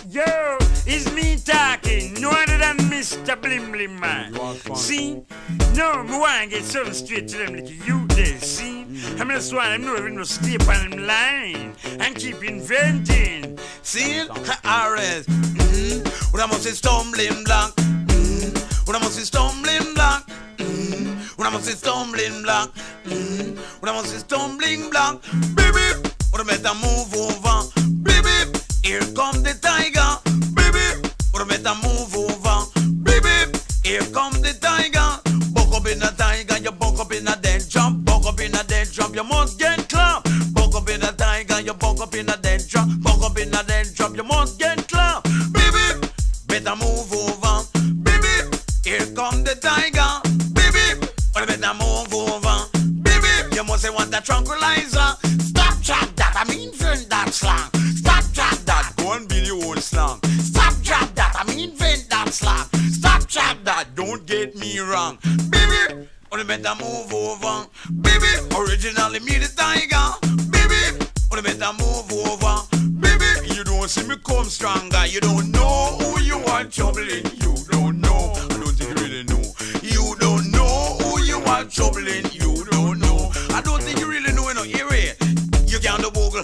Yo, it's me talking, no other than Mr. Blim Blim Man. See? No, me want to get something straight to them like you there, see? I mean, just want to know if you know stay on them line and keep inventing. See? RS. When I must say stumbling block. When I must say stumbling block. When I must say stumbling block. When I must say stumbling block. Baby, when I better move over. Baby, here come the tiger. Baby, when I better move over. Baby, here come the tiger. Buck up in a tiger, you buck up in a dead jump. Buck up in a dead jump, you must get clapped. Buck up in a tiger, you buck up in a dead jump. Buck up in a dead jump, you must get clapped. Baby, better move over. Baby, here come the tiger. Baby, when I better move over. Baby, you must say want a tranquilizer. Stop chat that, I mean invent that slang. Stop chat that, go and build your own slang. Stop chat that, I mean invent that slang. Stop chat that, don't get me wrong. Baby, when I better move over. Baby, originally me the tiger. Baby, when I better move over. Baby, you don't see me come stronger. You don't know who you are troubling. You don't know, I don't think you really know. You don't know who you are troubling. You don't know, I don't think you really know. Hear it. You can't do Google,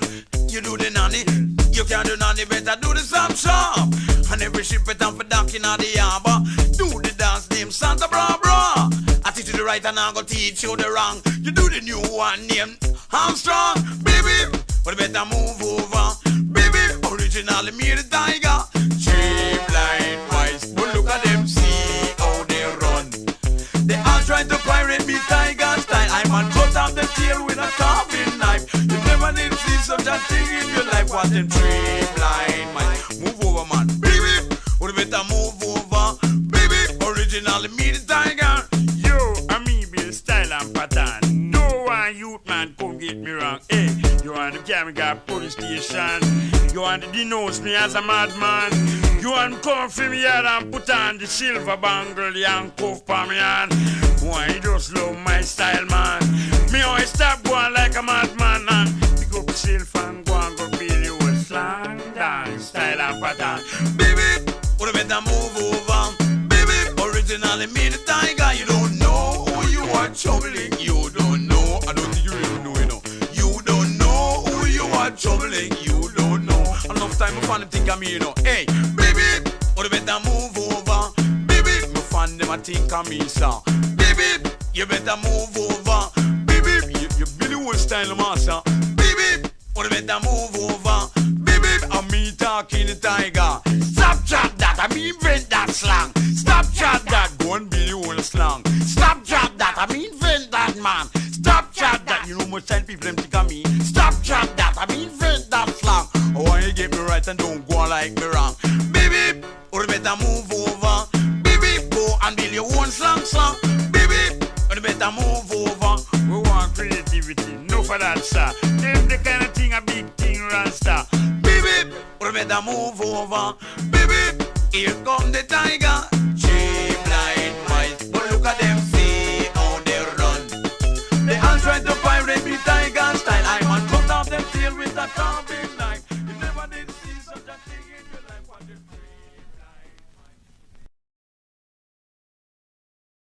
you do the nanny. You can't do nanny, better do the Sam Sharp. And every ship better for docking on the harbor. Do the dance named Santa Barbara. I teach you the right and I'm gonna teach you the wrong. You do the new one named Armstrong. Baby, but better move over. Baby, originally me the tiger. Cheap line wise, but look at them, see how they run. They all trying to pirate me tiger style. I'm on cut off the tail with a carving knife. You never did see such a thing in your life. What them cheap line man. Move over man. Baby, but better move over. Baby, originally me the tiger. Yo, I mean build style and pattern. No one youth man come get me wrong. Hey, you want to carry me got police station. You want to denounce me as a madman. You want to come from me yard and put on the silver bangle, the handcuff for me hand. Why you just love my style, man? Me always stop going like a madman and pick up yourself and go and go build you a slang dance, style and pattern. Baby, what better move over. Baby, originally me the tiger. You don't know who you are troubling. You don't know, I don't think you really know, you know. You don't know who you are troubling. You don't know. Enough time I find them think of me, you know. Hey, baby, what better move over. Baby, me find them I think of me, sir. Baby, you better move over. Baby, you Billy Wood style master. Baby, what better move over. Baby, I'm me talking the tiger. Stop chat that, I mean invent that slang. Stop chat that, go and build your own slang. Stop chat that, I mean invent that man. Stop chat that, you know much time people them think of me. Stop chat that, I mean invent that slang. Oh, why you get me right and don't go like me wrong. Baby, or better move over. Baby, go and build your own slang. Baby, or better move over. We want creativity, no for that, sir. Them the kind of thing a big thing, Rasta. Baby, or better move over. Baby, here come the tiger.